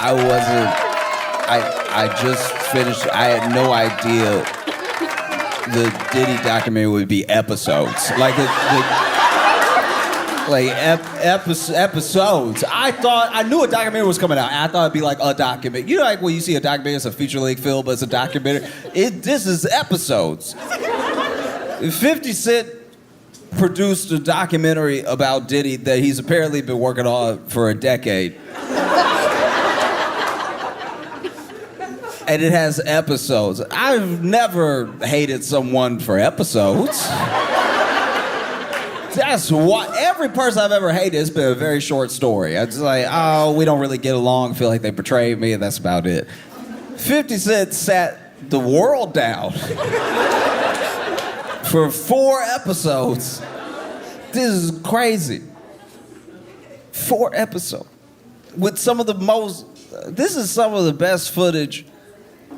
I wasn't. I just finished. I had no idea the Diddy documentary would be episodes. Episodes. I knew a documentary was coming out. I thought it'd be like a documentary. You know, like when you see a documentary, it's a feature-length film, but it's a documentary. This is episodes. 50 Cent produced a documentary about Diddy that he's apparently been working on for a decade. And it has episodes. I've never hated someone for episodes. That's what every person I've ever hated, it's been a very short story. I'm just like, oh, we don't really get along, feel like they betrayed me, and that's about it. 50 Cent sat the world down for 4 episodes. This is crazy. 4 episodes. With some of the most, this is some of the best footage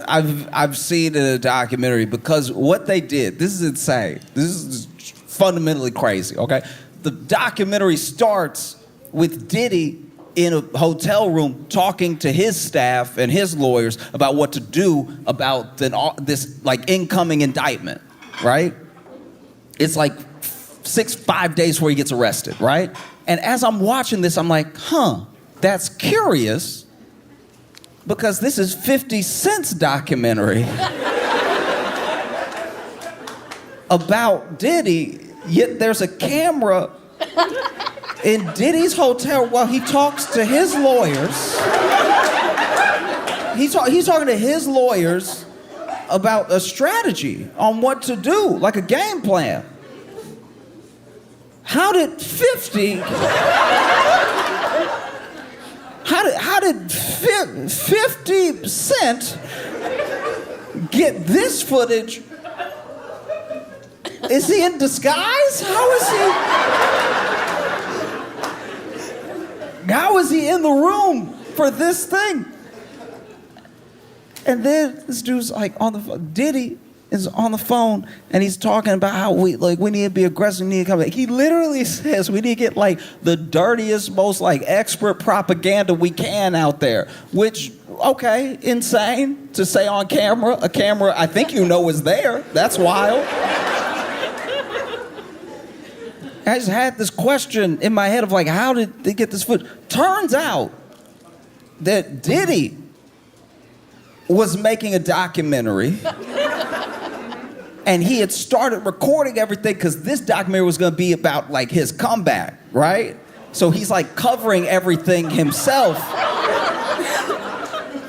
I've seen in a documentary, because what they did, this is insane. This is fundamentally crazy, okay? The documentary starts with Diddy in a hotel room talking to his staff and his lawyers about what to do about this like incoming indictment, right? It's like 5 days before he gets arrested, right? And as I'm watching this, I'm like, that's curious, because this is 50 Cent's documentary about Diddy, yet there's a camera in Diddy's hotel while he talks to his lawyers. He's talking to his lawyers about a strategy on what to do, like a game plan. How did 50... How did 50 Cent get this footage? Is he in disguise? How is he in the room for this thing? And then this dude's like on the phone. Diddy is on the phone and he's talking about how we need to be aggressive, we need to come back. He literally says we need to get like the dirtiest, most like expert propaganda we can out there. Which, okay, insane to say on camera. A camera I think you know is there. That's wild. I just had this question in my head of like, how did they get this footage? Turns out that Diddy was making a documentary and he had started recording everything because this documentary was gonna be about like his comeback, right? So he's like covering everything himself,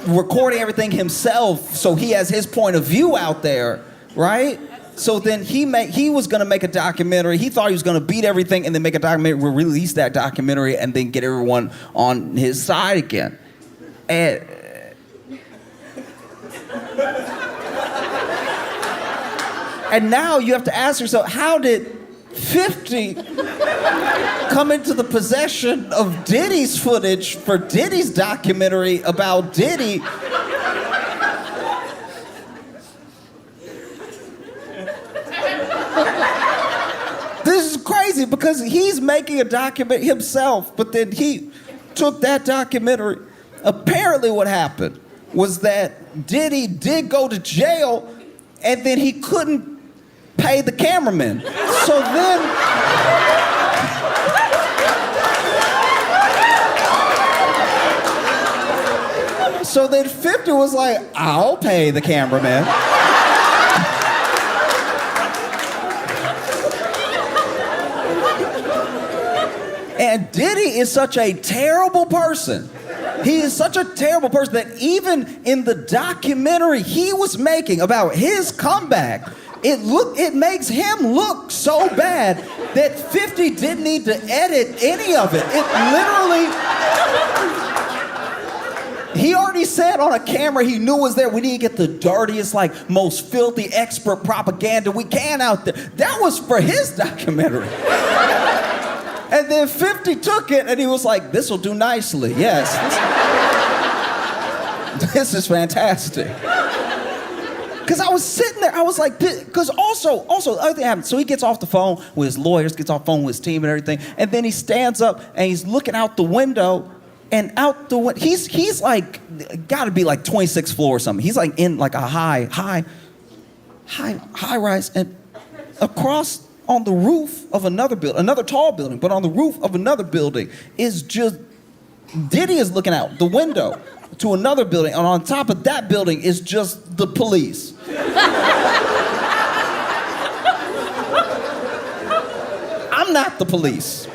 recording everything himself, so he has his point of view out there, right? So then he was gonna make a documentary. He thought he was gonna beat everything and then make a documentary, release that documentary, and then get everyone on his side again. And now you have to ask yourself, how did 50 come into the possession of Diddy's footage for Diddy's documentary about Diddy? This is crazy because he's making a document himself, but then he took that documentary. Apparently what happened was that Diddy did go to jail and then he couldn't pay the cameraman. So then 50 was like, I'll pay the cameraman. And Diddy is such a terrible person. He is such a terrible person that even in the documentary he was making about his comeback, it makes him look so bad that 50 didn't need to edit any of it. It literally, he already said on a camera he knew was there, we need to get the dirtiest, like most filthy expert propaganda we can out there. That was for his documentary. And then 50 took it and he was like, this will do nicely, yes. This is fantastic. Because I was sitting there, I was like, because also, the other thing happened. So he gets off the phone with his lawyers, gets off the phone with his team and everything, and then he stands up and he's looking out the window And out the window, he's like, gotta be like 26th floor or something. He's like in like a high rise, and across on the roof of another building, another tall building, but on the roof of another building is just, Diddy is looking out the window to another building, and on top of that building is just the police. I'm not the police,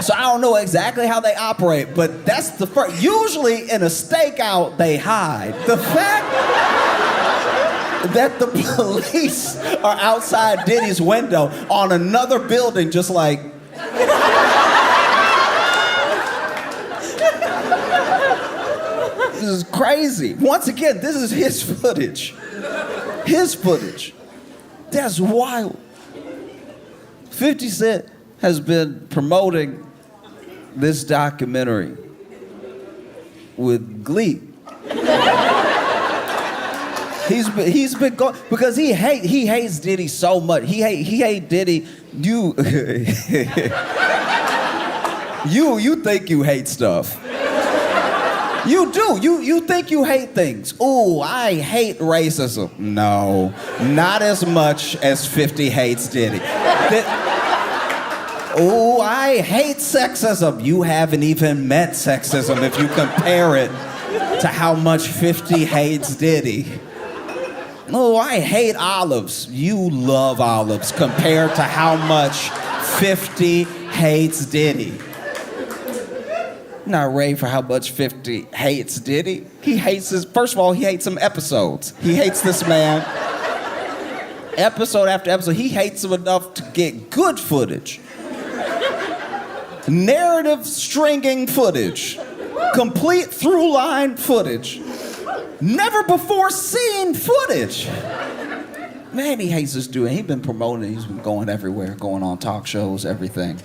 so I don't know exactly how they operate, but that's the first. Usually in a stakeout, they hide. The fact that the police are outside Diddy's window on another building just like... This is crazy. Once again, this is his footage. His footage. That's wild. 50 Cent has been promoting this documentary with glee. He's been going because he hates Diddy so much. He hate Diddy. You think you hate stuff. You do. You think you hate things. Ooh, I hate racism. No, not as much as 50 hates Diddy. Ooh, I hate sexism. You haven't even met sexism if you compare it to how much 50 hates Diddy. Oh, I hate olives. You love olives compared to how much 50 hates Diddy. Not ready for how much 50 hates Diddy. He hates his, first of all, he hates some episodes. He hates this man. Episode after episode, he hates him enough to get good footage. Narrative stringing footage. Complete through line footage. Never before seen footage. Man, he hates this dude. He's been promoting, he's been going everywhere, going on talk shows, everything.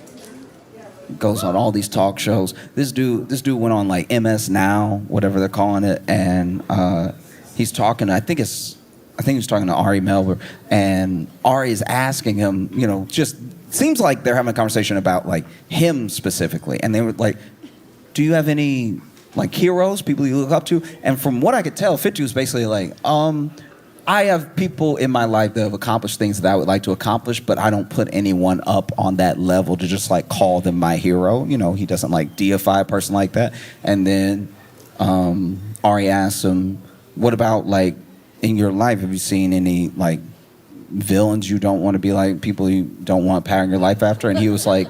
Goes on all these talk shows. This dude went on like MS Now, whatever they're calling it, and he's talking, I think he was talking to Ari Melber, and Ari is asking him, you know, just seems like they're having a conversation about like him specifically, and they were like, do you have any like heroes, people you look up to? And from what I could tell, 50 was basically like, I have people in my life that have accomplished things that I would like to accomplish, but I don't put anyone up on that level to just like call them my hero. You know, he doesn't like deify a person like that. And then Ari asked him, what about like in your life, have you seen any like villains you don't want to be like, people you don't want pattern your life after? And he was like,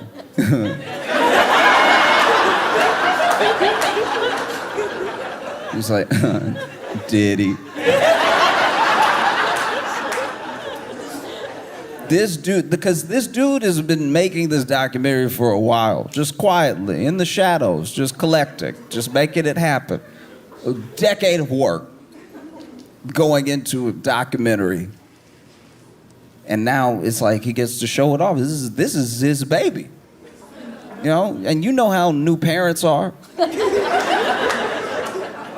he's like, Diddy. This dude, because this dude has been making this documentary for a while, just quietly, in the shadows, just collecting, just making it happen. A decade of work going into a documentary. And now it's like he gets to show it off. This is his baby. You know, and you know how new parents are.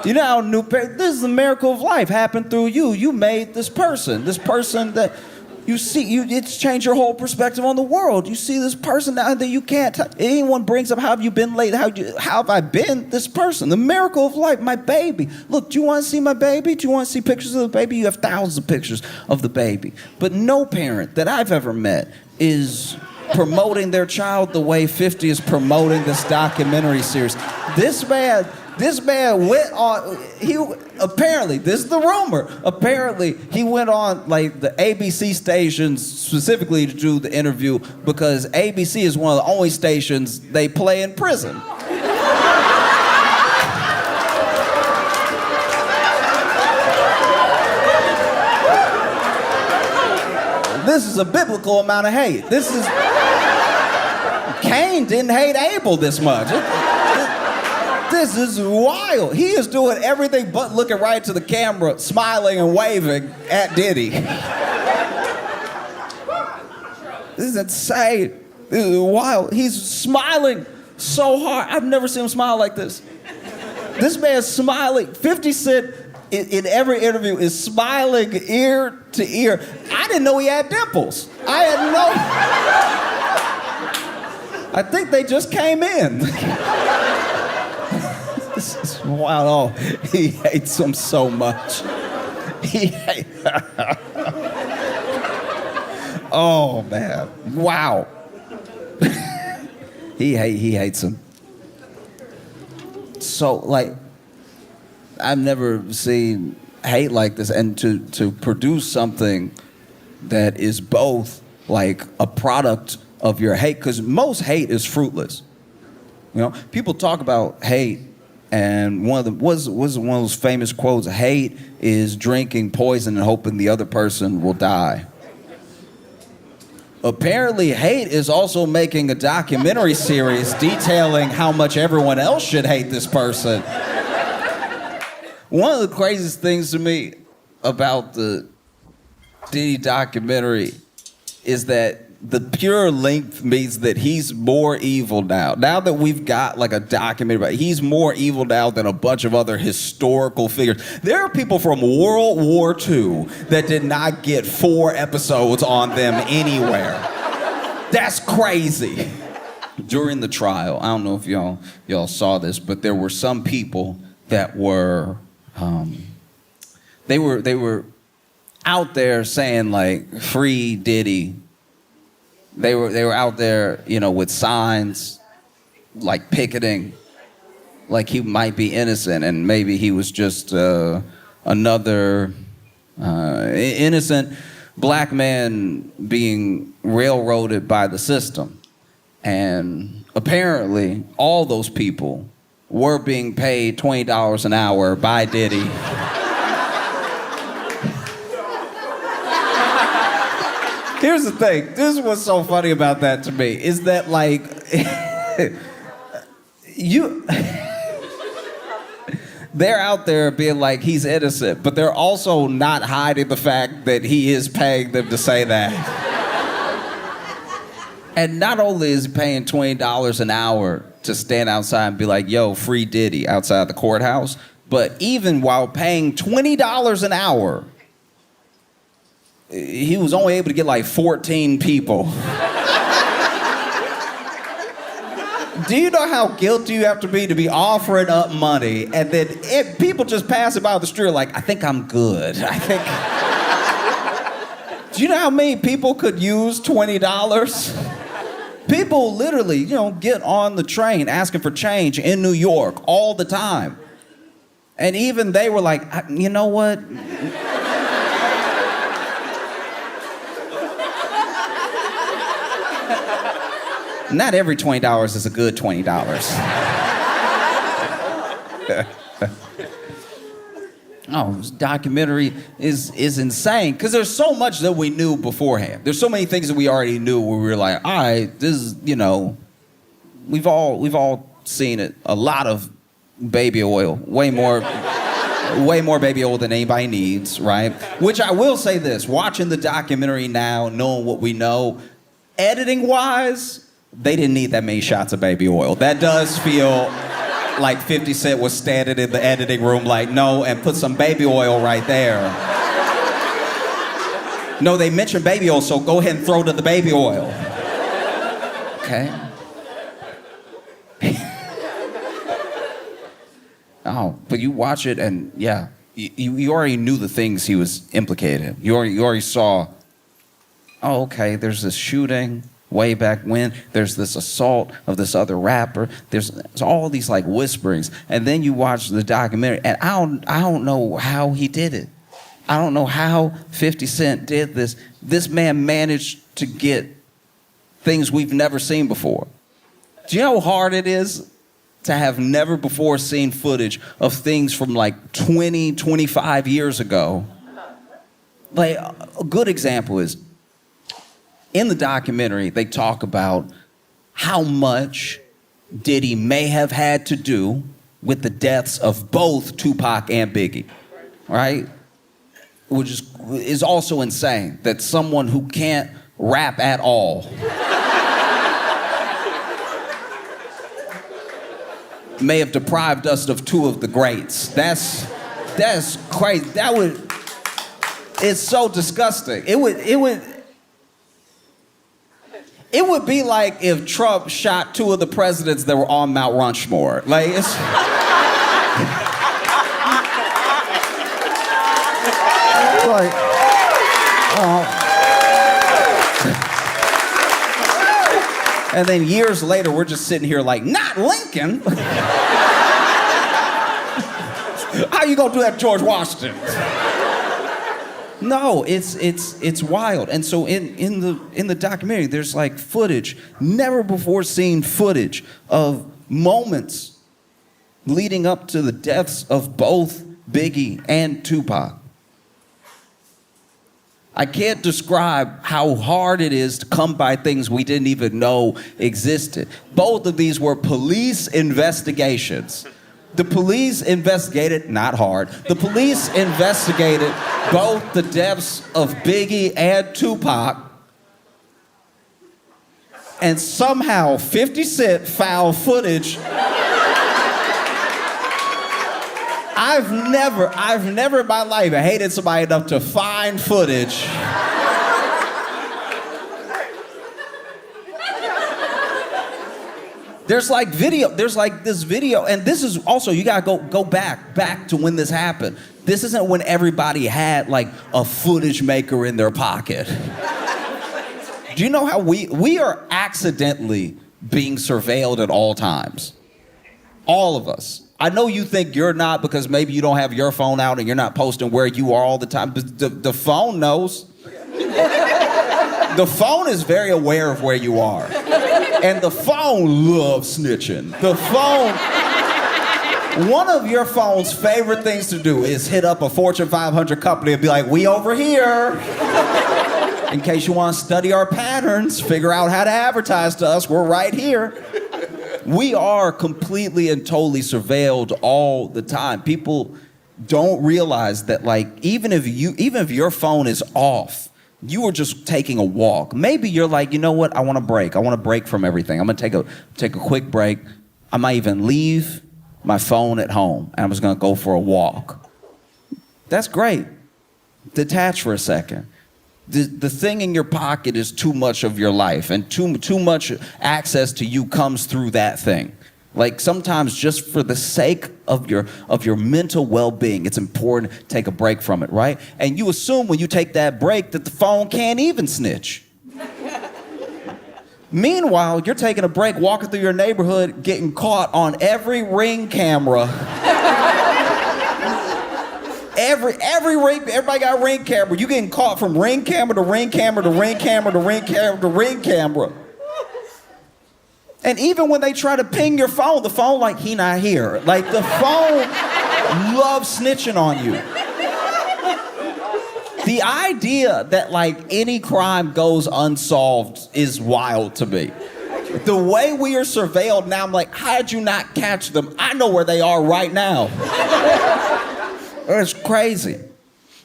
You know how this is the miracle of life happened through you. You made this person that you see, it's changed your whole perspective on the world. You see this person now that you can't, anyone brings up, how have you been lately? How have I been this person? The miracle of life, my baby. Look, do you want to see my baby? Do you want to see pictures of the baby? You have thousands of pictures of the baby. But no parent that I've ever met is promoting their child the way 50 is promoting this documentary series. This man went on, apparently, this is the rumor, apparently he went on like the ABC stations specifically to do the interview because ABC is one of the only stations they play in prison. This is a biblical amount of hate. Cain didn't hate Abel this much. This is wild. He is doing everything but looking right to the camera, smiling and waving at Diddy. This is insane. This is wild. He's smiling so hard. I've never seen him smile like this. This man's smiling. 50 Cent in every interview is smiling ear to ear. I didn't know he had dimples. I think they just came in. Wow, he hates him so much. Oh man, wow. He hates him. So like, I've never seen hate like this, and to produce something that is both like a product of your hate, because most hate is fruitless. You know, people talk about hate, and one of those famous quotes: "Hate is drinking poison and hoping the other person will die." Apparently, hate is also making a documentary series detailing how much everyone else should hate this person. One of the craziest things to me about the Diddy documentary is that the pure length means that he's more evil now. Now that we've got like a documentary about it, he's more evil now than a bunch of other historical figures. There are people from World War II that did not get 4 episodes on them anywhere. That's crazy. During the trial, I don't know if y'all saw this, but there were some people that were they were out there saying like free Diddy. They were out there, you know, with signs like picketing, like he might be innocent and maybe he was just another innocent black man being railroaded by the system. And apparently all those people were being paid $20 an hour by Diddy. Here's the thing. This is what's so funny about that to me, is that like, they're out there being like he's innocent, but they're also not hiding the fact that he is paying them to say that. And not only is he paying $20 an hour to stand outside and be like, yo, free Diddy outside the courthouse, but even while paying $20 an hour, he was only able to get like 14 people. Do you know how guilty you have to be offering up money and then people just pass it by the street like, I think I'm good. Do you know how many people could use $20? People literally, you know, get on the train asking for change in New York all the time. And even they were like, you know what? Not every $20 is a good $20. Oh, this documentary is insane because there's so much that we knew beforehand. There's so many things that we already knew where we were like, all right, this is, you know, we've all seen it. A lot of baby oil, way more baby oil than anybody needs, right? Which I will say this, watching the documentary now, knowing what we know, editing-wise, they didn't need that many shots of baby oil. That does feel like 50 Cent was standing in the editing room like, no, and put some baby oil right there. No, they mentioned baby oil, so go ahead and throw to the baby oil. Okay. Oh, but you watch it and yeah, you already knew the things he was implicated in. You already saw, oh, okay, there's this shooting way back when, there's this assault of this other rapper, there's all these like whisperings, and then you watch the documentary, and I don't know how he did it. I don't know how 50 Cent did this. This man managed to get things we've never seen before. Do you know how hard it is to have never before seen footage of things from like 20, 25 years ago? Like, a good example is, in the documentary, they talk about how much Diddy may have had to do with the deaths of both Tupac and Biggie, right? Which is also insane that someone who can't rap at all may have deprived us of 2 of the greats. That's crazy. It's so disgusting. It would be like if Trump shot 2 of the presidents that were on Mount Rushmore. Like, it's... And then years later, we're just sitting here like, not Lincoln. How you gonna do that to George Washington? No, it's wild. And so in the documentary, there's like footage, never before seen footage of moments leading up to the deaths of both Biggie and Tupac. I can't describe how hard it is to come by things we didn't even know existed. Both of these were police investigations. The police investigated, not hard, the police investigated both the deaths of Biggie and Tupac, and somehow 50 Cent found footage. I've never in my life hated somebody enough to find footage. There's like this video, and this is also, you gotta go back to when this happened. This isn't when everybody had like a footage maker in their pocket. Do you know how we are accidentally being surveilled at all times? All of us. I know you think you're not because maybe you don't have your phone out and you're not posting where you are all the time, but the phone knows. The phone is very aware of where you are. And the phone loves snitching. The phone, one of your phone's favorite things to do is hit up a Fortune 500 company and be like, we over here. In case you want to study our patterns, figure out how to advertise to us, we're right here. We are completely and totally surveilled all the time. People don't realize that, like, even if your phone is off, you were just taking a walk. Maybe you're like, you know what? I want to break. I want to break from everything. I'm gonna take a quick break. I might even leave my phone at home and I'm just gonna go for a walk. That's great. Detach for a second. The thing in your pocket is too much of your life, and too much access to you comes through that thing. Like, sometimes just for the sake of your mental well-being, it's important to take a break from it, right? And you assume when you take that break that the phone can't even snitch. Meanwhile, you're taking a break, walking through your neighborhood, getting caught on every Ring camera. Everybody got a Ring camera. You getting caught from Ring camera to Ring camera to Ring camera to Ring camera to Ring camera. And even when they try to ping your phone, the phone like, he not here. Like, the phone loves snitching on you. The idea that like any crime goes unsolved is wild to me. The way we are surveilled now, I'm like, how'd you not catch them? I know where they are right now. It's crazy.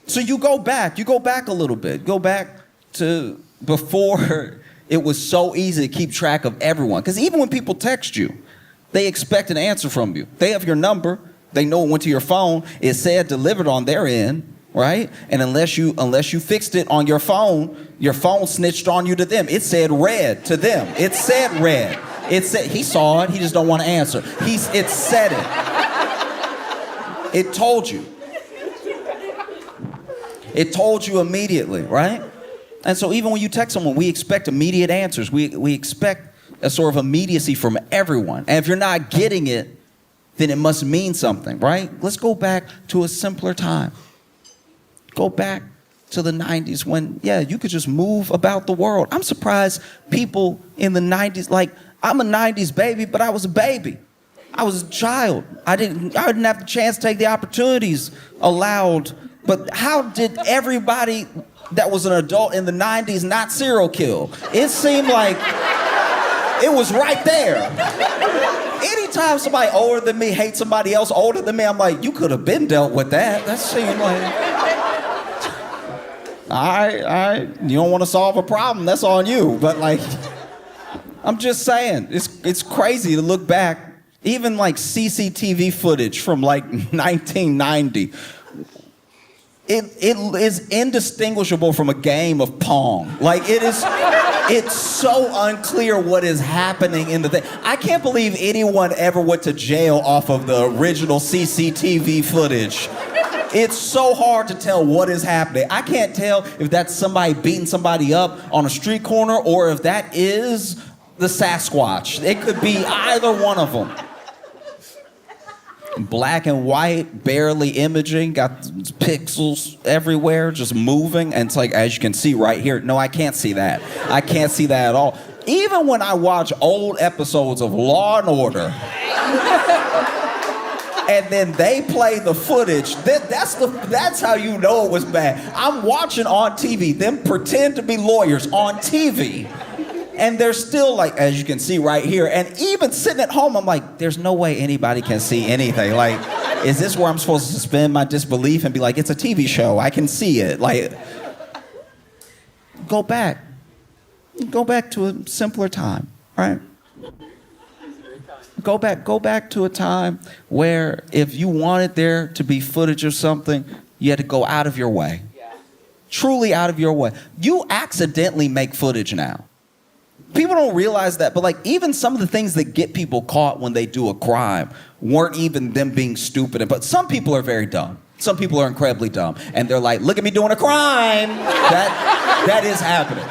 So you go back a little bit. Go back to before it was so easy to keep track of everyone. Because even when people text you, they expect an answer from you. They have your number. They know it went to your phone. It said delivered on their end, right? And unless you fixed it on your phone snitched on you to them. It said read to them. It said read. It said, he saw it, he just don't want to answer. It said it. It told you. It told you immediately, right? And so even when you text someone, we expect immediate answers. We expect a sort of immediacy from everyone. And if you're not getting it, then it must mean something, right? Let's go back to a simpler time. Go back to the 90s when, you could just move about the world. I'm surprised people in the 90s, like, I'm a 90s baby, but I was a baby. I was a child. I didn't have the chance to take the opportunities allowed. But how did everybody that was an adult in the 90s not serial kill? It seemed like it was right there. Anytime somebody older than me hates somebody else older than me, I'm like, you could have been dealt with that. That seemed like, you don't want to solve a problem, that's on you. But like, I'm just saying, it's crazy to look back. Even like CCTV footage from like 1990. It is indistinguishable from a game of Pong. Like, it's so unclear what is happening in the thing. I can't believe anyone ever went to jail off of the original CCTV footage. It's so hard to tell what is happening. I can't tell if that's somebody beating somebody up on a street corner or if that is the Sasquatch. It could be either one of them. Black and white, barely imaging, got pixels everywhere, just moving. And it's like, as you can see right here, no, I can't see that. I can't see that at all. Even when I watch old episodes of Law and Order, and then they play the footage, that's how you know it was bad. I'm watching on TV, them pretend to be lawyers on TV. And they're still like, as you can see right here, and even sitting at home, I'm like, there's no way anybody can see anything. Like, is this where I'm supposed to suspend my disbelief and be like, it's a TV show, I can see it. Like, go back. Go back to a simpler time, right? Go back to a time where if you wanted there to be footage of something, you had to go out of your way. Truly out of your way. You accidentally make footage now. People don't realize that, but like even some of the things that get people caught when they do a crime weren't even them being stupid. But some people are very dumb. Some people are incredibly dumb. And they're like, look at me doing a crime. That is happening.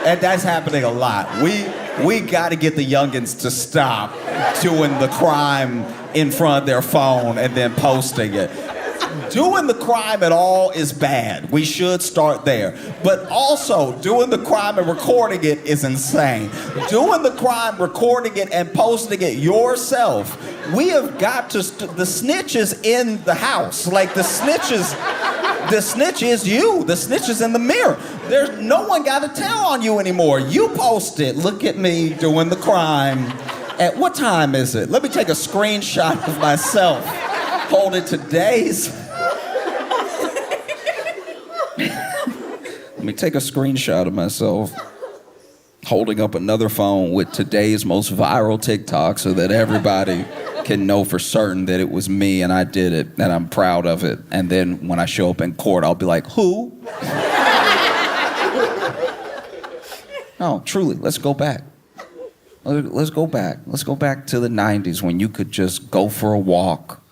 And that's happening a lot. We got to get the youngins to stop doing the crime in front of their phone and then posting it. Doing the crime at all is bad. We should start there. But also, doing the crime and recording it is insane. Doing the crime, recording it, and posting it yourself. We have got to, the snitch is in the house. Like the snitch is you. The snitch is in the mirror. There's no one got to tell on you anymore. You post it. Look at me doing the crime. At what time is it? Let me take a screenshot of myself. Hold it today's. Let me take a screenshot of myself holding up another phone with today's most viral TikTok so that everybody can know for certain that it was me and I did it and I'm proud of it. And then when I show up in court, I'll be like, who? No, truly, let's go back. Let's go back. Let's go back to the 90s when you could just go for a walk,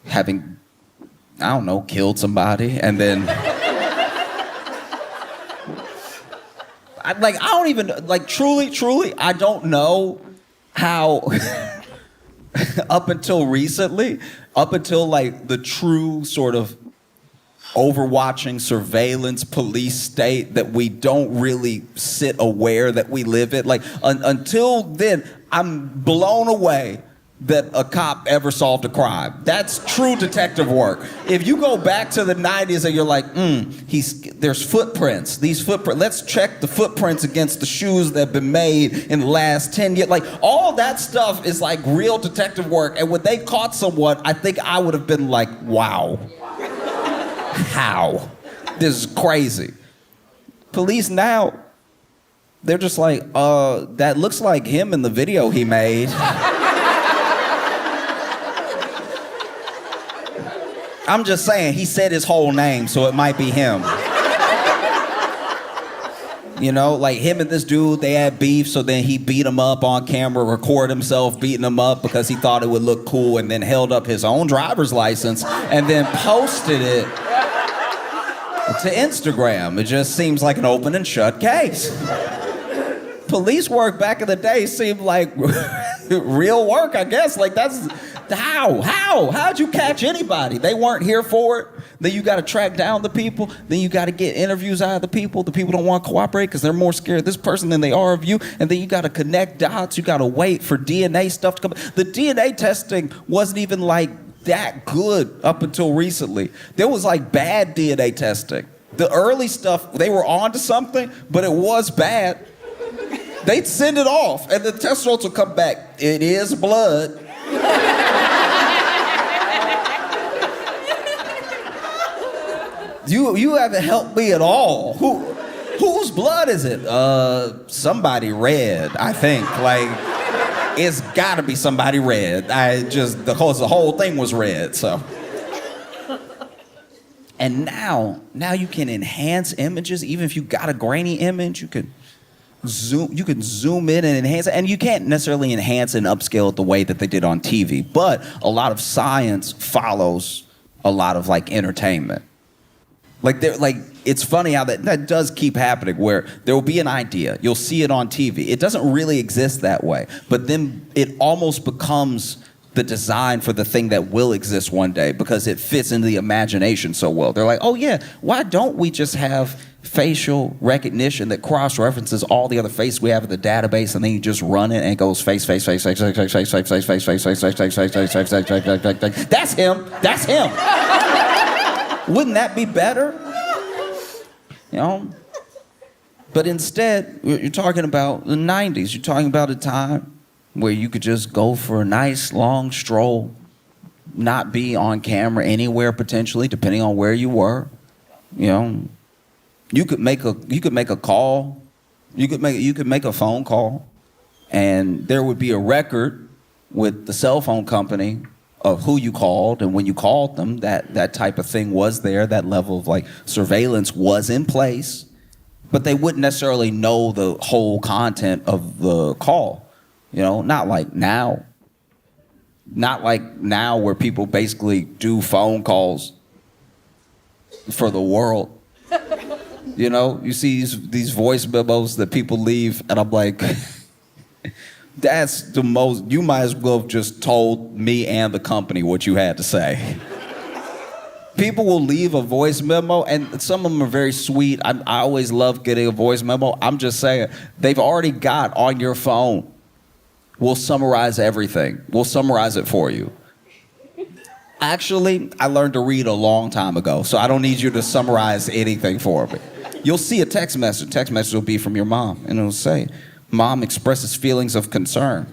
having, I don't know, killed somebody, and then... I don't even, truly, I don't know how, up until recently, up until, the true sort of overwatching surveillance police state that we don't really sit aware that we live in. Until then, I'm blown away that a cop ever solved a crime. That's true detective work. If you go back to the 90s and you're like, there's footprints. These footprints, let's check the footprints against the shoes that have been made in the last 10 years. All that stuff is real detective work. And when they caught someone, I think I would have been like, wow. How? This is crazy. Police now, they're just like, that looks like him in the video he made. I'm just saying, he said his whole name, so it might be him. You know, him and this dude, they had beef, so then he beat him up on camera, recorded himself beating him up because he thought it would look cool, and then held up his own driver's license, and then posted it to Instagram. It just seems like an open and shut case. Police work back in the day seemed like real work, I guess. That's... How'd you catch anybody? They weren't here for it. Then you got to track down the people. Then you got to get interviews out of the people. The people don't want to cooperate because they're more scared of this person than they are of you. And then you got to connect dots. You got to wait for DNA stuff to come. The DNA testing wasn't even that good up until recently. There was bad DNA testing. The early stuff, they were onto something, but it was bad. They'd send it off, and the test results would come back. It is blood. You haven't helped me at all. Whose blood is it? Somebody red, I think. It's gotta be somebody red. Because the whole thing was red, so. And now you can enhance images. Even if you got a grainy image, you can zoom in and enhance it. And you can't necessarily enhance and upscale it the way that they did on TV. But a lot of science follows a lot of like entertainment. Like it's funny how that does keep happening, where there will be an idea, you'll see it on TV. It doesn't really exist that way, but then it almost becomes the design for the thing that will exist one day because it fits into the imagination so well. They're like, oh yeah, why don't we just have facial recognition that cross-references all the other faces we have in the database, and then you just run it and it goes face. That's him. That's him. Wouldn't that be better? You know? But instead, you're talking about the 90s. You're talking about a time where you could just go for a nice long stroll, not be on camera anywhere potentially, depending on where you were. You know, you could make a call, you could make a phone call, and there would be a record with the cell phone company of who you called and when you called them. That type of thing was there. That level of like surveillance was in place, but they wouldn't necessarily know the whole content of the call. You know, not like now. Not like now where people basically do phone calls for the world. You know, you see these voice memos that people leave, and I'm like, that's the most, you might as well have just told me and the company what you had to say. People will leave a voice memo, and some of them are very sweet. I always love getting a voice memo. I'm just saying, they've already got on your phone, we'll summarize everything. We'll summarize it for you. Actually, I learned to read a long time ago, so I don't need you to summarize anything for me. You'll see a text message. Text message will be from your mom, and it'll say, Mom expresses feelings of concern.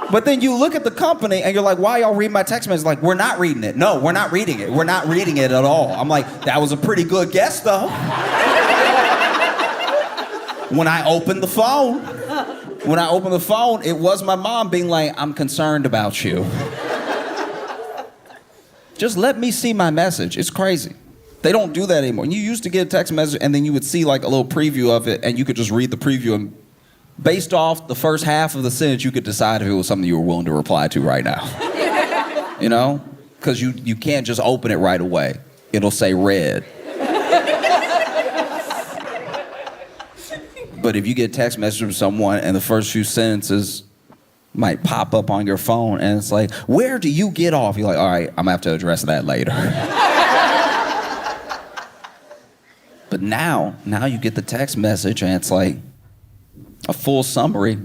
But then you look at the company, and you're like, why y'all read my text message? Like, we're not reading it. No, we're not reading it. We're not reading it at all. I'm like, that was a pretty good guess, though. When I opened the phone, it was my mom being like, I'm concerned about you. Just let me see my message. It's crazy. They don't do that anymore. You used to get a text message, and then you would see like a little preview of it, and you could just read the preview, and based off the first half of the sentence, you could decide if it was something you were willing to reply to right now. You know? Because you can't just open it right away. It'll say read. But if you get a text message from someone and the first few sentences might pop up on your phone and it's like, where do you get off? You're like, all right, I'm gonna have to address that later. But now you get the text message and it's like a full summary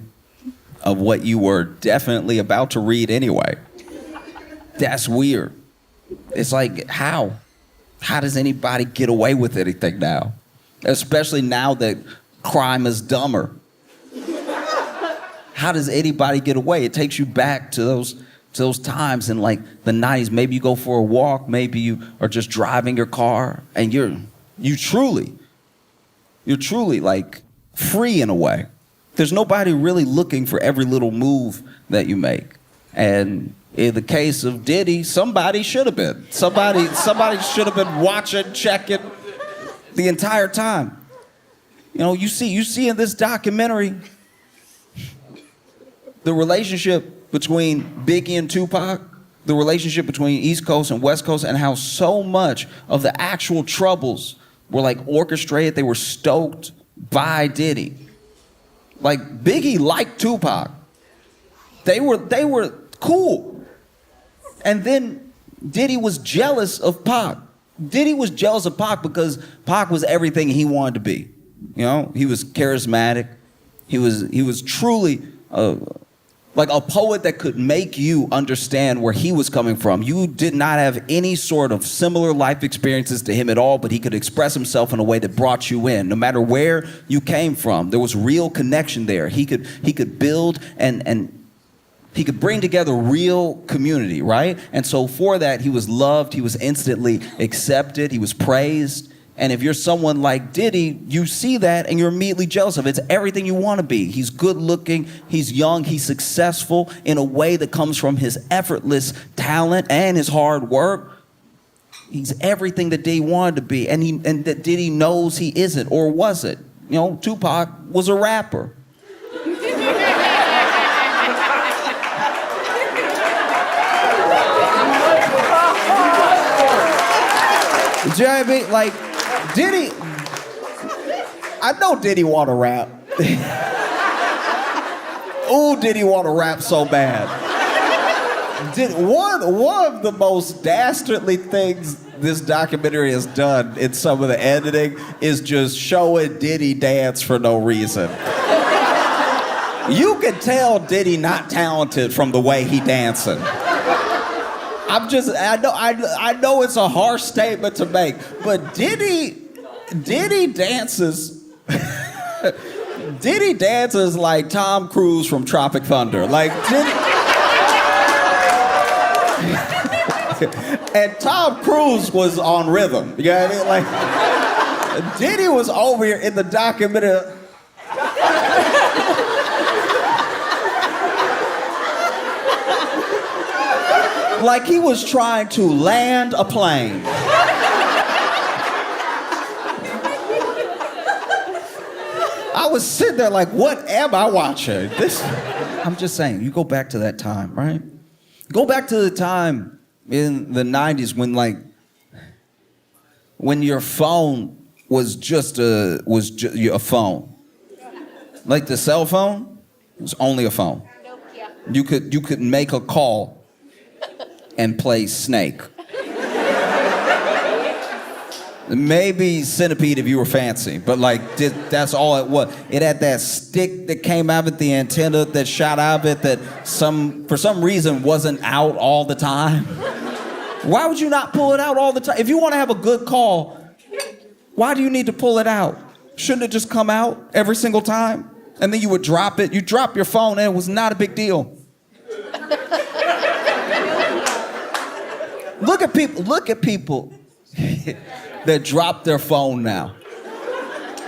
of what you were definitely about to read anyway. That's weird. It's like, how? How does anybody get away with anything now? Especially now that crime is dumber. How does anybody get away? It takes you back to those times in like the 90s. Maybe you go for a walk, maybe you are just driving your car, and you're truly like free in a way. There's nobody really looking for every little move that you make. And in the case of Diddy, somebody should have been. Somebody should have been watching, checking the entire time. You know, you see in this documentary the relationship between Biggie and Tupac, the relationship between East Coast and West Coast, and how so much of the actual troubles were like orchestrated. They were stoked by Diddy. Like Biggie liked Tupac. They were cool. And then Diddy was jealous of Pac. Diddy was jealous of Pac because Pac was everything he wanted to be. You know, he was charismatic. He was truly like a poet that could make you understand where he was coming from. You did not have any sort of similar life experiences to him at all, but he could express himself in a way that brought you in. No matter where you came from, there was real connection there. He could build and he could bring together real community, right? And so for that, he was loved, he was instantly accepted, he was praised. And if you're someone like Diddy, you see that and you're immediately jealous of it. It's everything you want to be. He's good looking, he's young, he's successful in a way that comes from his effortless talent and his hard work. He's everything that Diddy wanted to be, and that Diddy knows he isn't, or wasn't. You know, Tupac was a rapper. Do you know what I mean? Like, Diddy, I know Diddy want to rap. Ooh, Diddy want to rap so bad. One of the most dastardly things this documentary has done in some of the editing is just showing Diddy dance for no reason. You can tell Diddy not talented from the way he dancing. I know it's a harsh statement to make, but Diddy dances. Diddy dances like Tom Cruise from Tropic Thunder. Like Diddy. And Tom Cruise was on rhythm. You know what I mean? Like Diddy was over here in the documentary. Like he was trying to land a plane. I was sitting there like, what am I watching? I'm just saying, you go back to that time, right? Go back to the time in the 90s when your phone was just a phone. Like the cell phone, it was only a phone. You could make a call and play Snake. Maybe Centipede if you were fancy, but like that's all it was. It had that stick that came out of it, the antenna that shot out of it that for some reason wasn't out all the time. Why would you not pull it out all the time? If you want to have a good call, why do you need to pull it out? Shouldn't it just come out every single time? And then you would drop it. You drop your phone and it was not a big deal. Look at people that drop their phone now.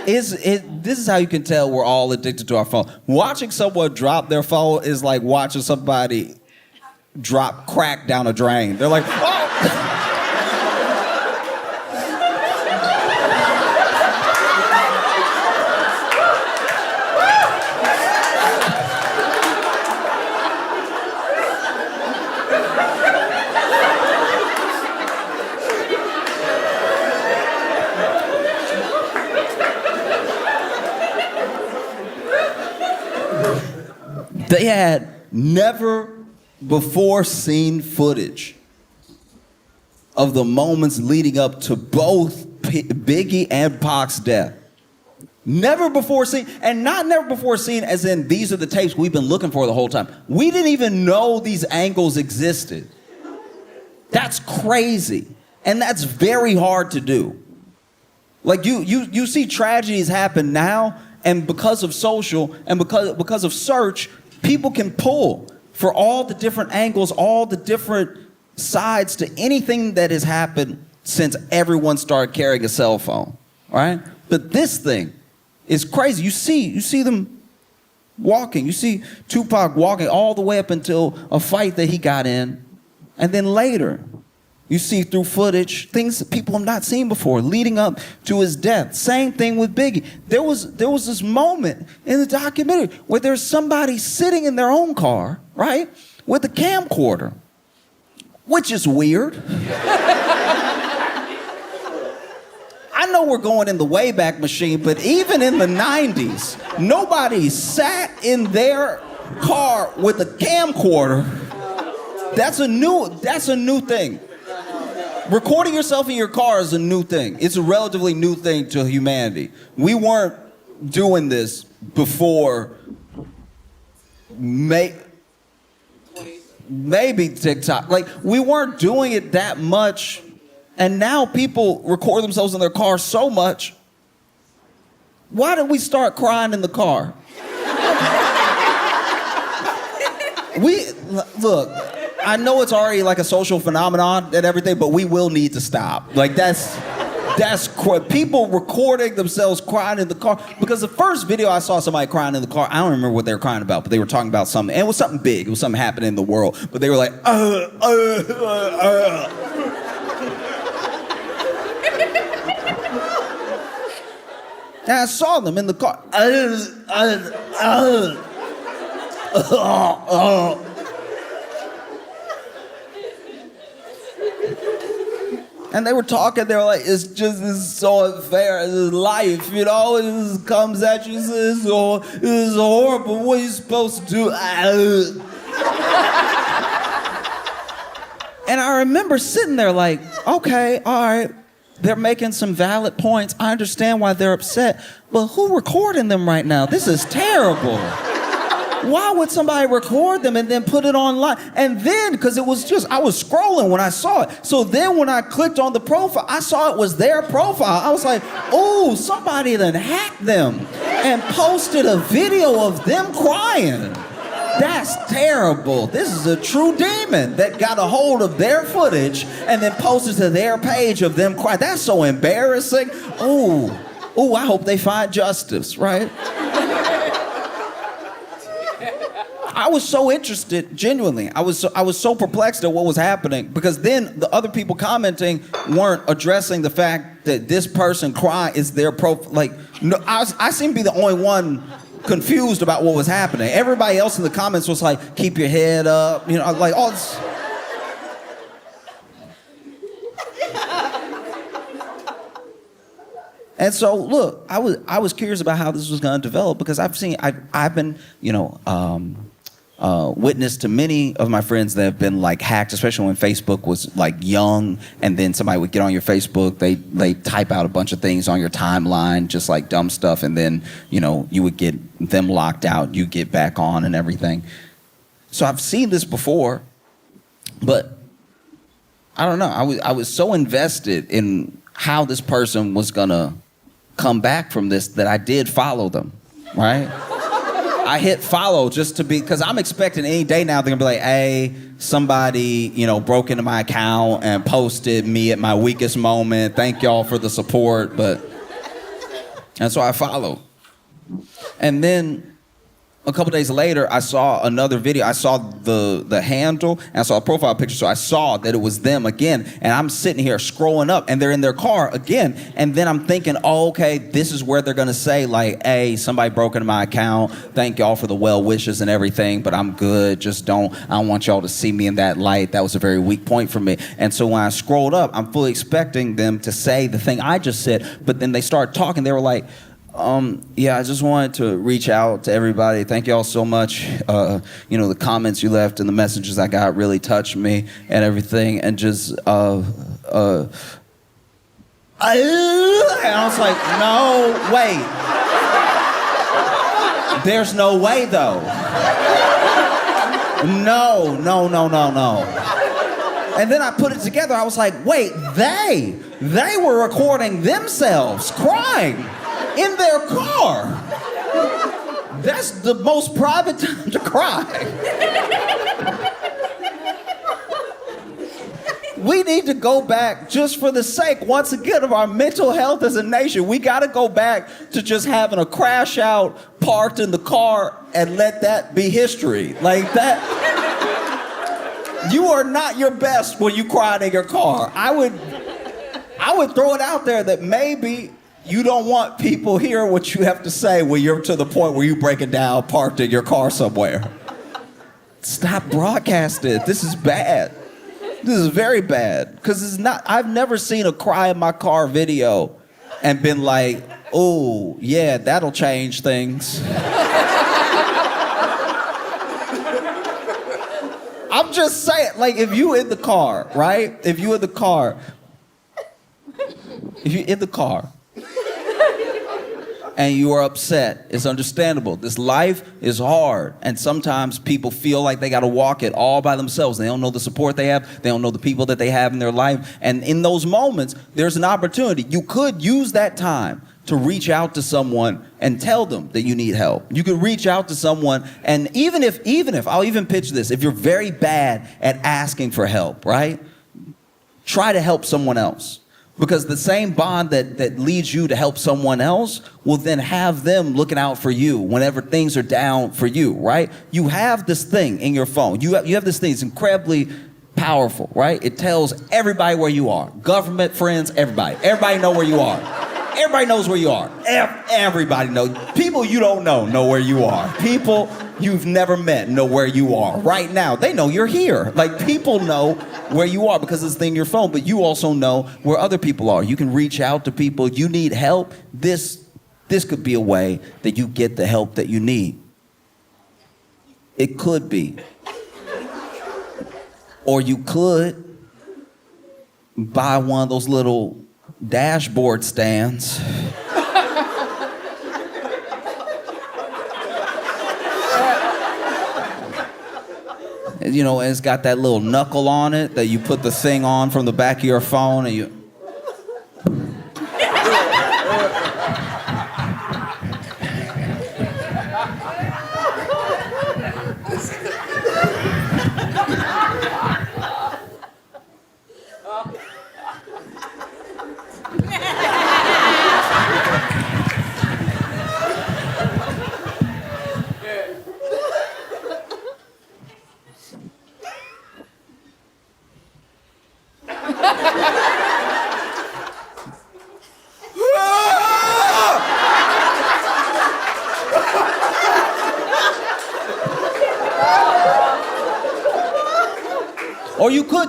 This is how you can tell we're all addicted to our phone. Watching someone drop their phone is like watching somebody drop crack down a drain. They're like, oh! They had never before seen footage of the moments leading up to both Biggie and Pac's death. Never before seen, and not never before seen as in these are the tapes we've been looking for the whole time. We didn't even know these angles existed. That's crazy. And that's very hard to do. Like you see tragedies happen now, and because of social and because of search, people can pull for all the different angles, all the different sides to anything that has happened since everyone started carrying a cell phone, right? But this thing is crazy. You see them walking. You see Tupac walking all the way up until a fight that he got in. And then later, you see through footage things that people have not seen before leading up to his death. Same thing with Biggie. There was this moment in the documentary where there's somebody sitting in their own car, right, with a camcorder, which is weird. I know we're going in the Wayback Machine, but even in the 90s, nobody sat in their car with a camcorder. That's a new thing. Recording yourself in your car is a new thing. It's a relatively new thing to humanity. We weren't doing this before maybe TikTok. Like, we weren't doing it that much, and now people record themselves in their car so much. Why did we start crying in the car? Look, I know it's already like a social phenomenon and everything, but we will need to stop. Like that's people recording themselves crying in the car. Because the first video I saw somebody crying in the car, I don't remember what they were crying about, but they were talking about something. And it was something big. It was something happening in the world. But they were like, And I saw them in the car. And they were talking, they were like, this is so unfair, this is life, you know, it just comes at you, this is horrible, what are you supposed to do? And I remember sitting there like, okay, all right, they're making some valid points, I understand why they're upset, but who recording them right now? This is terrible. Why would somebody record them and then put it online? And then, because it was just, I was scrolling when I saw it. So then when I clicked on the profile, I saw it was their profile. I was like, oh, somebody done hacked them and posted a video of them crying. That's terrible. This is a true demon that got a hold of their footage and then posted to their page of them crying. That's so embarrassing. Oh, I hope they find justice, right? I was so interested, genuinely. I was so perplexed at what was happening because then the other people commenting weren't addressing the fact that this person crying is their like. No, I seem to be the only one confused about what was happening. Everybody else in the comments was like, "Keep your head up," you know, like all this. And so, look, I was curious about how this was going to develop because I've been, you know. Witness to many of my friends that have been like hacked, especially when Facebook was like young, and then somebody would get on your Facebook, they type out a bunch of things on your timeline, just like dumb stuff, and then, you know, you would get them locked out, you get back on and everything. So I've seen this before, but I don't know, I was so invested in how this person was gonna come back from this that I did follow them, right? I hit follow just to be, because I'm expecting any day now they're gonna be like, hey, somebody, you know, broke into my account and posted me at my weakest moment. Thank y'all for the support, and so I followed. And then a couple days later, I saw another video. I saw the handle, and I saw a profile picture, so I saw that it was them again. And I'm sitting here scrolling up, and they're in their car again. And then I'm thinking, oh, okay, this is where they're gonna say like, hey, somebody broke into my account. Thank y'all for the well wishes and everything, but I'm good. I don't want y'all to see me in that light. That was a very weak point for me. And so when I scrolled up, I'm fully expecting them to say the thing I just said, but then they start talking. They were like, yeah, I just wanted to reach out to everybody. Thank y'all so much. You know, the comments you left and the messages I got really touched me and everything. And just, and I was like, no, wait. There's no way though. No. And then I put it together. I was like, wait, they were recording themselves crying in their car. That's the most private time to cry. We need to go back, just for the sake, once again, of our mental health as a nation. We gotta go back to just having a crash out parked in the car and let that be history. Like that. You are not your best when you cried in your car. I would throw it out there that maybe you don't want people hearing what you have to say when you're to the point where you break it down, parked in your car somewhere. Stop broadcasting it. This is bad. This is very bad. Because it's not, I've never seen a cry in my car video and been like, oh, yeah, that'll change things. I'm just saying, like, if you in the car, right? If you're in the car, and you are upset, it's understandable. This life is hard, and sometimes people feel like they gotta walk it all by themselves. They don't know the support they have, they don't know the people that they have in their life, and in those moments, there's an opportunity. You could use that time to reach out to someone and tell them that you need help. You could reach out to someone, and even if, I'll even pitch this, if you're very bad at asking for help, right? Try to help someone else. Because the same bond that leads you to help someone else will then have them looking out for you whenever things are down for you, right? You have this thing in your phone. You have this thing. It's incredibly powerful, right? It tells everybody where you are. Government, friends, everybody. Everybody know where you are. Everybody knows where you are. Everybody knows. People you don't know where you are. People you've never met know where you are. Right now, they know you're here. Like, people know where you are because it's in your phone, but you also know where other people are. You can reach out to people. You need help. This could be a way that you get the help that you need. It could be. Or you could buy one of those little dashboard stands. You know, and it's got that little knuckle on it that you put the thing on from the back of your phone and you...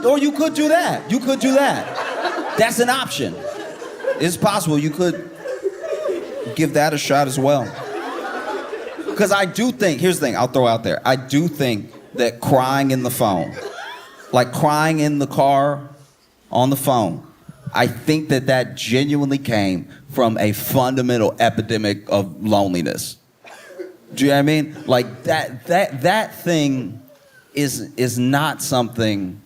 Or you could do that. You could do that. That's an option. It's possible you could give that a shot as well. Because I do think, here's the thing I'll throw out there. I do think that crying in the phone, like crying in the car on the phone, I think that genuinely came from a fundamental epidemic of loneliness. Do you know what I mean? Like that thing is not something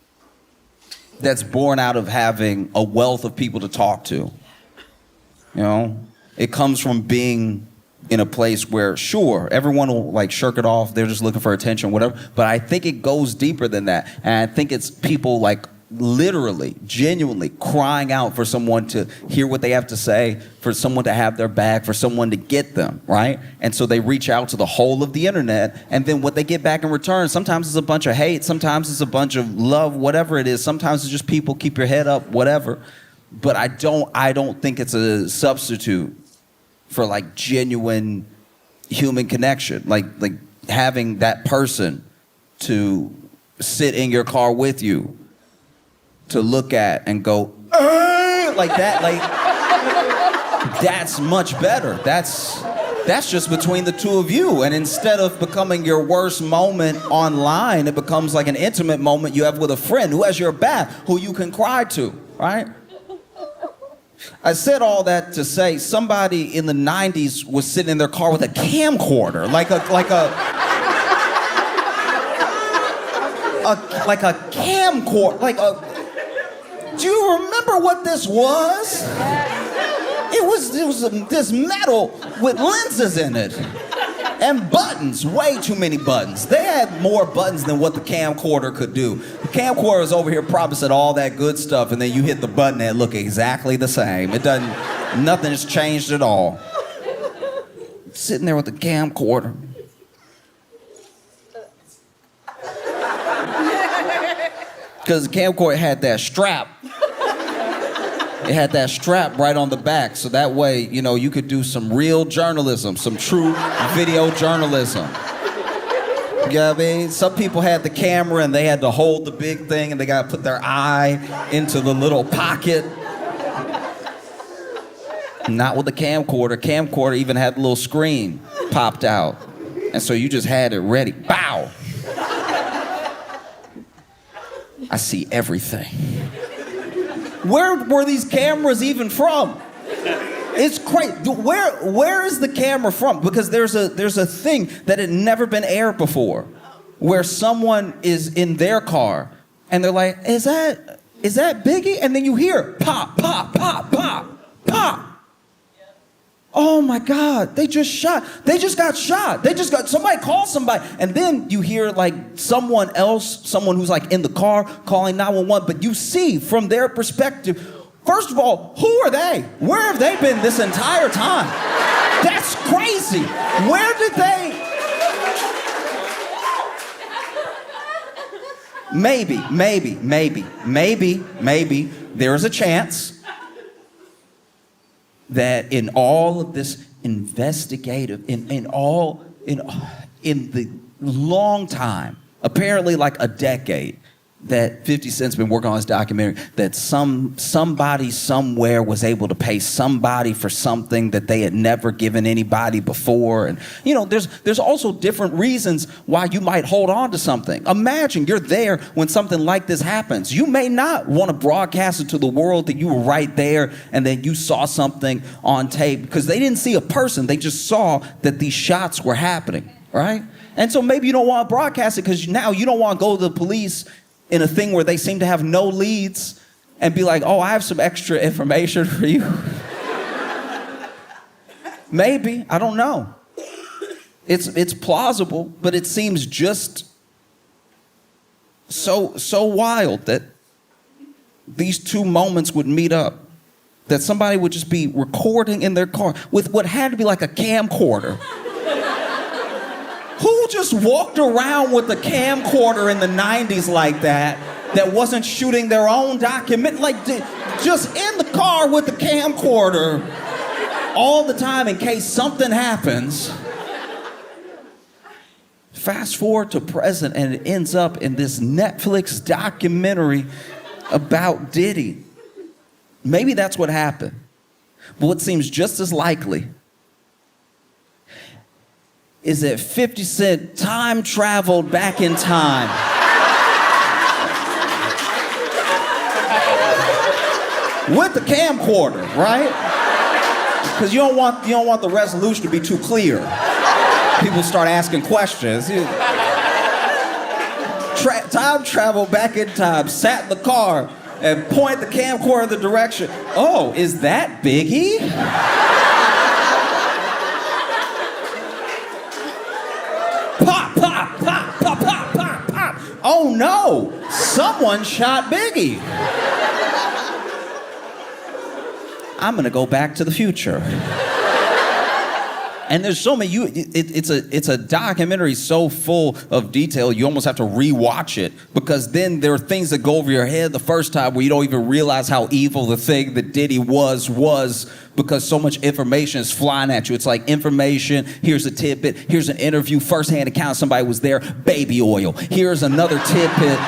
that's born out of having a wealth of people to talk to. You know, it comes from being in a place where, sure, everyone will like shirk it off. They're just looking for attention, whatever. But I think it goes deeper than that. And I think it's people like literally, genuinely crying out for someone to hear what they have to say, for someone to have their back, for someone to get them, right? And so they reach out to the whole of the internet, and then what they get back in return, sometimes it's a bunch of hate, sometimes it's a bunch of love, whatever it is, sometimes it's just people, keep your head up, whatever. But I don't think it's a substitute for like genuine human connection, like having that person to sit in your car with you, to look at and go, like that, like, that's much better. That's just between the two of you. And instead of becoming your worst moment online, it becomes like an intimate moment you have with a friend who has your back, who you can cry to, right? I said all that to say somebody in the 90s was sitting in their car with a camcorder, like a camcorder, do you remember what this was? It was this metal with lenses in it and buttons, way too many buttons. They had more buttons than what the camcorder could do. The camcorder was over here promising all that good stuff, and then you hit the button and it looked exactly the same. Nothing has changed at all. Sitting there with the camcorder. Because the camcorder had that strap. It had that strap right on the back, so that way, you know, you could do some real journalism, some true video journalism. You know what I mean? Some people had the camera and they had to hold the big thing and they got to put their eye into the little pocket. Not with the camcorder. Camcorder even had the little screen popped out. And so you just had it ready. Bow! I see everything. Where were these cameras even from? It's crazy. Where is the camera from? Because there's a thing that had never been aired before, where someone is in their car and they're like, is that Biggie? And then you hear pop, pop, pop, pop, pop. Oh my God, they just got shot. Somebody called somebody. And then you hear like someone who's like in the car calling 911, but you see from their perspective, first of all, who are they? Where have they been this entire time? That's crazy. Where did they? Maybe there is a chance that in all of this investigative, in the long time, apparently like a decade, that 50 Cent's been working on this documentary, that somebody somewhere was able to pay somebody for something that they had never given anybody before. And there's also different reasons why you might hold on to something. Imagine you're there when something like this happens. You may not want to broadcast it to the world that you were right there and that you saw something on tape, because they didn't see a person, they just saw that these shots were happening, right? And so maybe you don't want to broadcast it because now you don't want to go to the police in a thing where they seem to have no leads and be like, oh, I have some extra information for you. Maybe, I don't know. It's plausible, but it seems just so wild that these two moments would meet up, that somebody would just be recording in their car with what had to be like a camcorder. Who just walked around with a camcorder in the 90s like that wasn't shooting their own document? Like, just in the car with the camcorder all the time in case something happens. Fast forward to present, and it ends up in this Netflix documentary about Diddy. Maybe that's what happened. But what seems just as likely is that 50 Cent time traveled back in time. With the camcorder, right? Because you don't want the resolution to be too clear. People start asking questions. Time traveled back in time, sat in the car, and point the camcorder in the direction. Oh, is that Biggie? Pop, pop, pop, pop, pop, pop, pop. Oh no, someone shot Biggie. I'm gonna go back to the future. And there's so many, it's a documentary so full of detail, you almost have to rewatch it, because then there are things that go over your head the first time where you don't even realize how evil the thing that Diddy was, because so much information is flying at you. It's like information, here's a tidbit, here's an interview, first-hand account, somebody was there, baby oil. Here's another tidbit,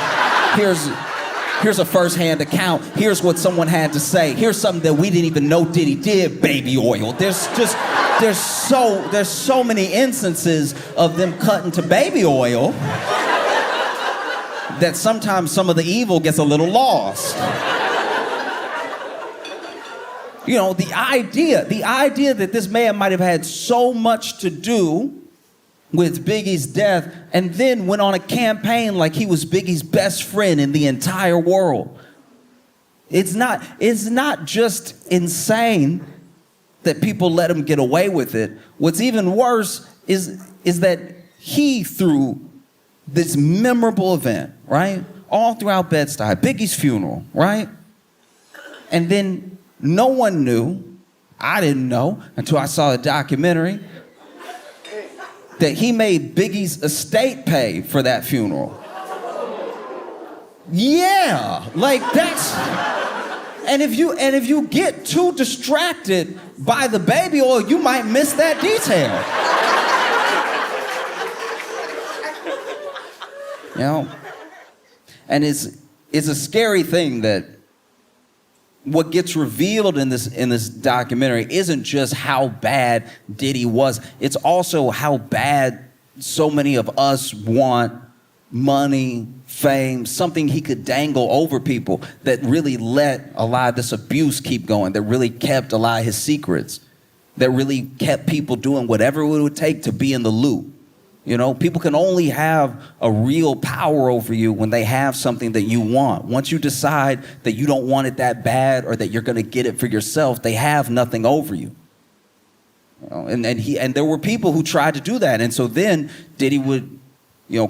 here's a first-hand account, here's what someone had to say, here's something that we didn't even know Diddy did, baby oil. There's so many instances of them cutting to baby oil that sometimes some of the evil gets a little lost. The idea that this man might have had so much to do with Biggie's death and then went on a campaign like he was Biggie's best friend in the entire world. It's not just insane that people let him get away with it. What's even worse is that he threw this memorable event, right? All throughout Bed-Stuy, Biggie's funeral, right? And then no one knew, I didn't know until I saw the documentary, that he made Biggie's estate pay for that funeral. Yeah, like that's... And if you get too distracted by the baby oil, you might miss that detail. And it's a scary thing that what gets revealed in this documentary isn't just how bad Diddy was, it's also how bad so many of us want money, fame, something he could dangle over people that really let a lot of this abuse keep going, that really kept a lot of his secrets, that really kept people doing whatever it would take to be in the loop. People can only have a real power over you when they have something that you want. Once you decide that you don't want it that bad or that you're going to get it for yourself, they have nothing over you. And there were people who tried to do that. And so then Diddy would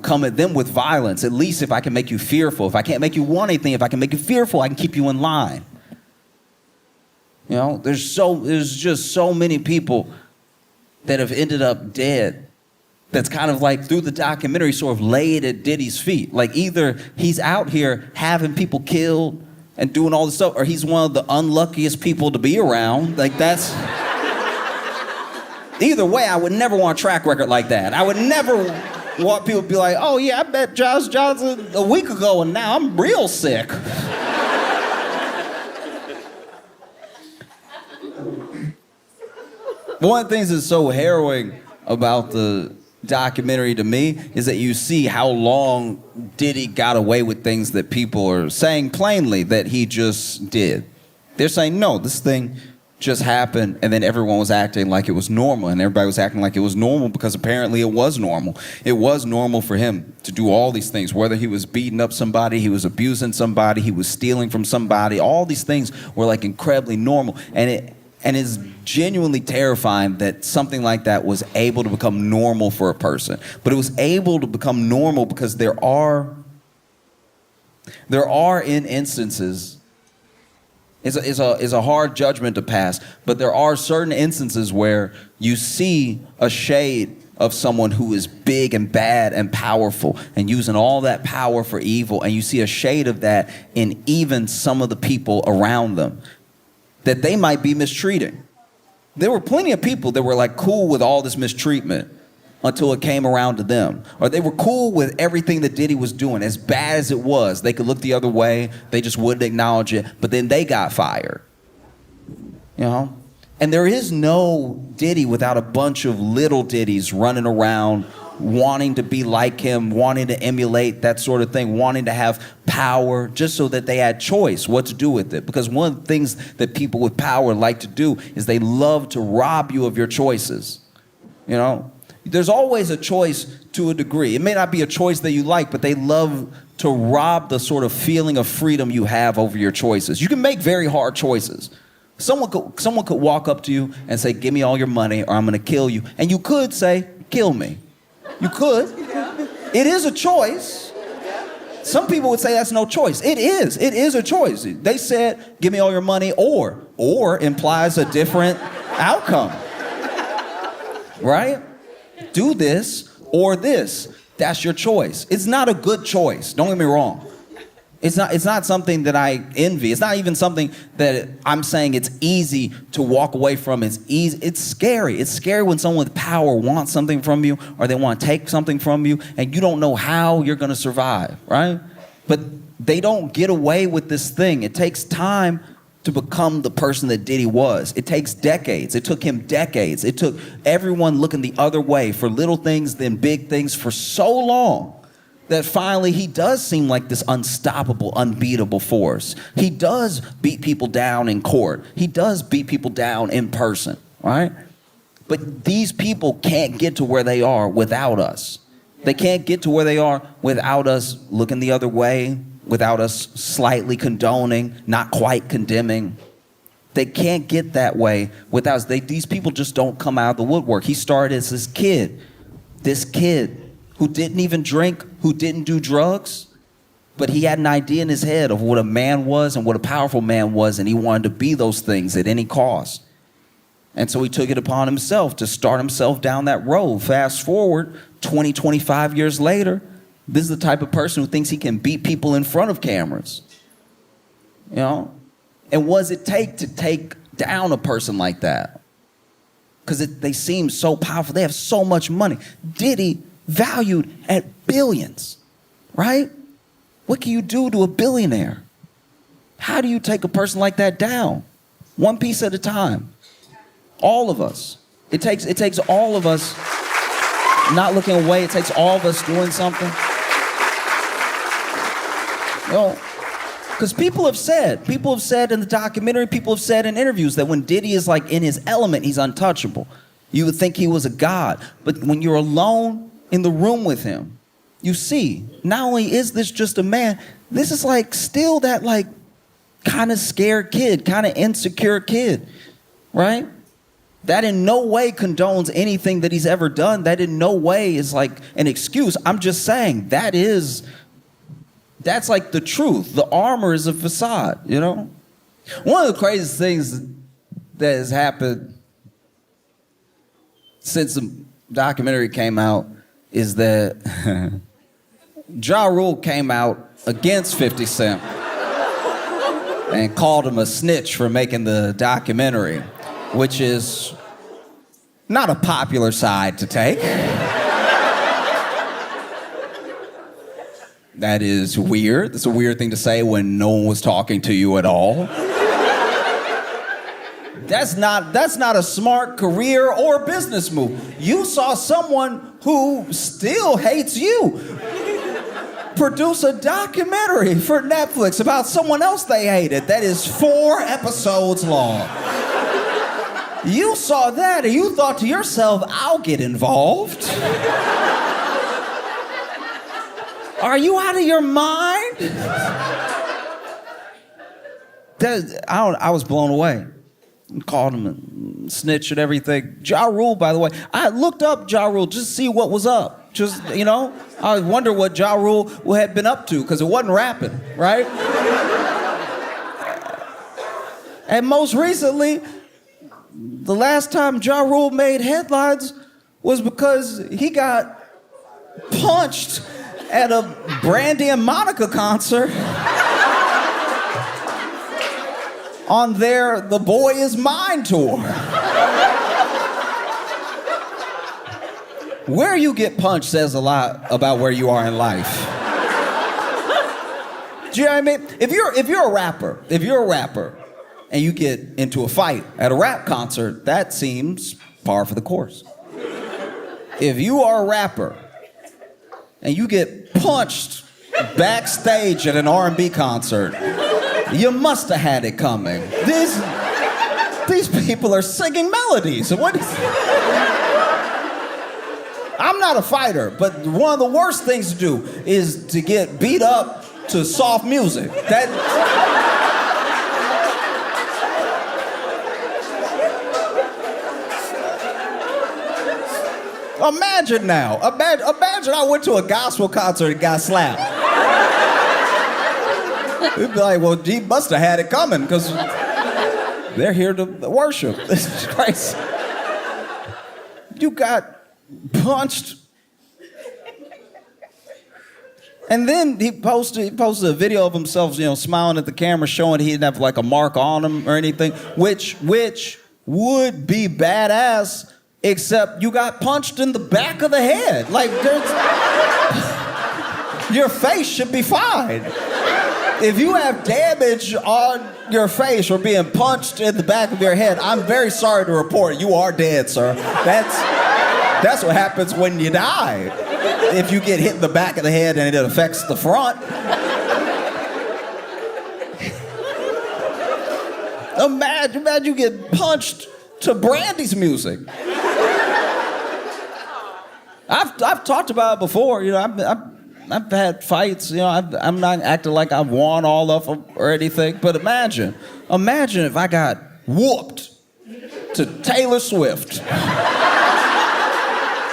come at them with violence. At least if I can make you fearful. If I can't make you want anything, if I can make you fearful, I can keep you in line. There's just so many people that have ended up dead. That's kind of like through the documentary sort of laid at Diddy's feet. Like either he's out here having people killed and doing all this stuff, or he's one of the unluckiest people to be around. Like that's... Either way, I would never want a track record like that. I would never want people to be like, oh yeah, I met Josh Johnson a week ago and now I'm real sick. One of the things that's so harrowing about the documentary to me is that you see how long Diddy got away with things that people are saying plainly that he just did. They're saying, no, this thing just happened, and then everyone was acting like it was normal, and everybody was acting like it was normal because apparently it was normal. It was normal for him to do all these things, whether he was beating up somebody, he was abusing somebody, he was stealing from somebody. All these things were like incredibly normal, and it's genuinely terrifying that something like that was able to become normal for a person. But it was able to become normal because there are in instances, it's a hard judgment to pass, but there are certain instances where you see a shade of someone who is big and bad and powerful and using all that power for evil, and you see a shade of that in even some of the people around them that they might be mistreating. There were plenty of people that were like cool with all this mistreatment until it came around to them. Or they were cool with everything that Diddy was doing, as bad as it was. They could look the other way, they just wouldn't acknowledge it, but then they got fired. You know? And there is no Diddy without a bunch of little Diddies running around wanting to be like him, wanting to emulate that sort of thing, wanting to have power just so that they had choice what to do with it. Because one of the things that people with power like to do is they love to rob you of your choices. You know? There's always a choice to a degree. It may not be a choice that you like, but they love to rob the sort of feeling of freedom you have over your choices. You can make very hard choices. Someone could walk up to you and say, give me all your money or I'm gonna kill you. And you could say, kill me. You could. It is a choice. Some people would say that's no choice. It is. It is a choice. They said, give me all your money, or implies a different outcome. Right? Do this or this. That's your choice. It's not a good choice. Don't get me wrong. It's not something that I envy. It's not even something that I'm saying it's easy to walk away from. It's easy. It's scary. It's scary when someone with power wants something from you or they want to take something from you and you don't know how you're going to survive, right? But they don't get away with this thing. It takes time to become the person that Diddy was. It takes decades. It took him decades. It took everyone looking the other way for little things, then big things for so long that finally he does seem like this unstoppable, unbeatable force. He does beat people down in court. He does beat people down in person, right? But these people can't get to where they are without us. They can't get to where they are without us looking the other way, without us slightly condoning, not quite condemning. They can't get that way without us. These people just don't come out of the woodwork. He started as this kid who didn't even drink, who didn't do drugs, but he had an idea in his head of what a man was and what a powerful man was, and he wanted to be those things at any cost. And so he took it upon himself to start himself down that road. Fast forward 20, 25 years later, this is the type of person who thinks he can beat people in front of cameras. You know? And what does it take to take down a person like that? Because they seem so powerful. They have so much money. Diddy valued at billions, right? What can you do to a billionaire? How do you take a person like that down? One piece at a time. All of us. It takes all of us not looking away. It takes all of us doing something. You know, because people have said in the documentary, people have said in interviews that when Diddy is like in his element, he's untouchable. You would think he was a god. But when you're alone in the room with him, you see, not only is this just a man, this is like still that like kind of scared kid, kind of insecure kid, right? That in no way condones anything that he's ever done. That in no way is like an excuse. I'm just saying that's like the truth. The armor is a facade, you know? One of the craziest things that has happened since the documentary came out is that Ja Rule came out against 50 Cent and called him a snitch for making the documentary, which is not a popular side to take. That is weird. It's a weird thing to say when no one was talking to you at all. That's not a smart career or business move. You saw someone who still hates you produce a documentary for Netflix about someone else they hated that is 4 episodes long. You saw that and you thought to yourself, I'll get involved. Are you out of your mind? I was blown away. Called him and snitched and everything. Ja Rule, by the way, I looked up Ja Rule just to see what was up. Just, I wonder what Ja Rule had been up to, because it wasn't rapping, right? And most recently, the last time Ja Rule made headlines was because he got punched at a Brandy and Monica concert on their The Boy Is Mine tour. Where you get punched says a lot about where you are in life. Do you know what I mean? If you're a rapper and you get into a fight at a rap concert, that seems par for the course. If you are a rapper and you get punched backstage at an R&B concert, you must have had it coming. These people are singing melodies. I'm not a fighter, but one of the worst things to do is to get beat up to soft music. Imagine now. Imagine I went to a gospel concert and got slapped. It'd be like, well, he must have had it coming because they're here to worship. This is crazy. You got punched. And then he posted a video of himself, smiling at the camera, showing he didn't have like a mark on him or anything, which would be badass, except you got punched in the back of the head. Like, your face should be fine. If you have damage on your face for being punched in the back of your head, I'm very sorry to report you are dead, sir. That's what happens when you die. If you get hit in the back of the head and it affects the front. Imagine you get punched to Brandy's music. I've talked about it before. I've had fights, I'm not acting like I've won all of them or anything, but imagine if I got whooped to Taylor Swift.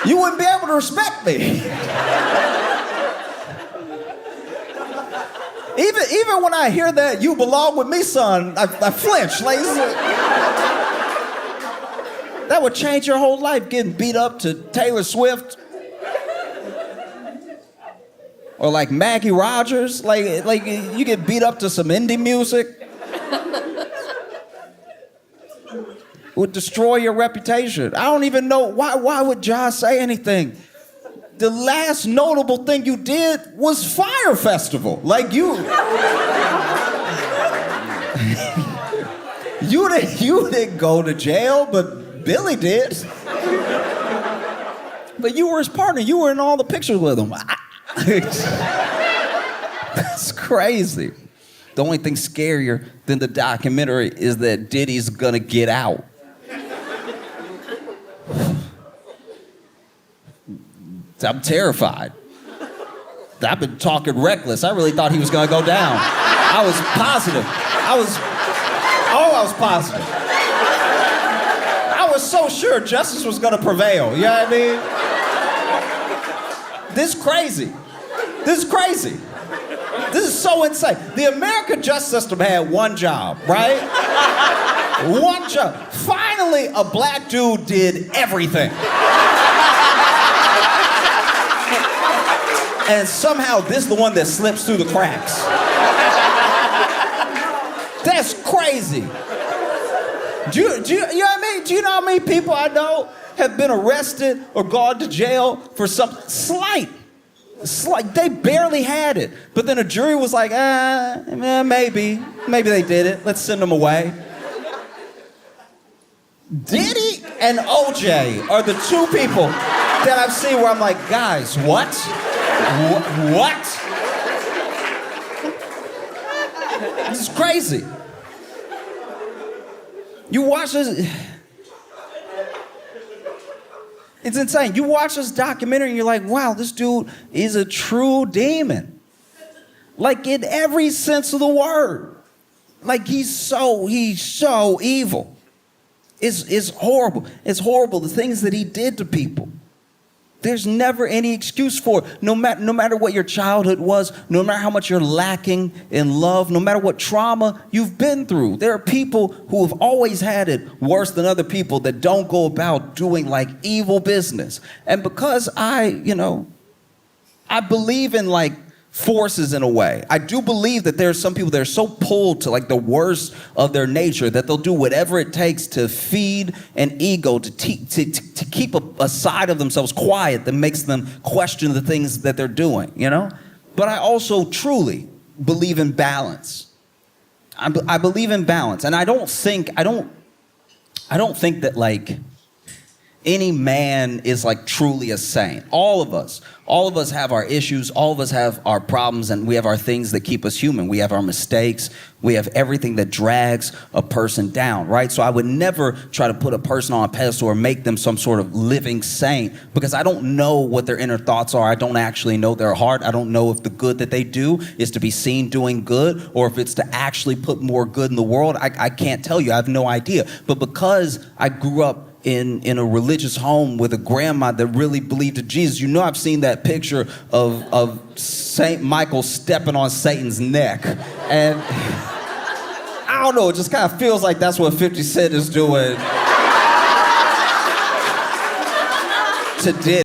You wouldn't be able to respect me. Even when I hear that "You belong with me, son," I flinch. Like, that would change your whole life, getting beat up to Taylor Swift. Or like Maggie Rogers, like you get beat up to some indie music. Would destroy your reputation. I don't even know why would Ja say anything? The last notable thing you did was Fire Festival. Like you didn't go to jail, but Billy did. But you were his partner. You were in all the pictures with him. That's crazy. The only thing scarier than the documentary is that Diddy's gonna get out. I'm terrified. I've been talking reckless. I really thought he was gonna go down. I was positive. I was positive. I was so sure justice was gonna prevail. You know what I mean? This is crazy. This is so insane. The American justice system had one job, right? One job. Finally, a black dude did everything. And somehow this is the one that slips through the cracks. That's crazy. Do you know what I mean? Do you know how many people I know have been arrested or gone to jail for something slight? It's like they barely had it. But then a jury was like, maybe they did it. Let's send them away. Diddy and OJ are the two people that I've seen where I'm like, guys, what? What? This is crazy. You watch this. It's insane. You watch this documentary and you're like, wow, this dude is a true demon. Like in every sense of the word. Like he's so evil. It's horrible. It's horrible, the things that he did to people. There's never any excuse for it. No matter what your childhood was, no matter how much you're lacking in love, no matter what trauma you've been through. There are people who have always had it worse than other people that don't go about doing like evil business. And because I believe in like forces in a way. I do believe that there are some people that are so pulled to like the worst of their nature that they'll do whatever it takes to feed an ego, to keep a side of themselves quiet that makes them question the things that they're doing, you know? But I also truly believe in balance. I believe in balance, and I don't think that like any man is like truly a saint. All of us have our issues, all of us have our problems, and we have our things that keep us human. We have our mistakes, we have everything that drags a person down, right? So I would never try to put a person on a pedestal or make them some sort of living saint, because I don't know what their inner thoughts are. I don't actually know their heart. I don't know if the good that they do is to be seen doing good, or if it's to actually put more good in the world. I can't tell you, I have no idea. But because I grew up in a religious home with a grandma that really believed in Jesus. You know, I've seen that picture of Saint Michael stepping on Satan's neck. And I don't know, it just kind of feels like that's what 50 Cent is doing to Diddy.